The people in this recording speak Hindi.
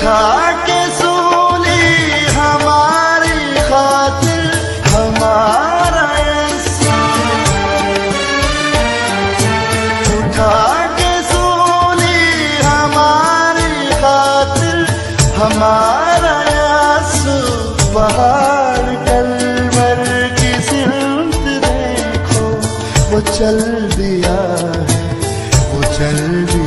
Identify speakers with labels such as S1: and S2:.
S1: उठा के सूली हमारी खातिर हमारा यस्सु, उठा के सूली हमारी खातिर हमारा यस्सु। पहाड़ कलवर की सिमत देखो, वो चल दिया है, वो चल दिया।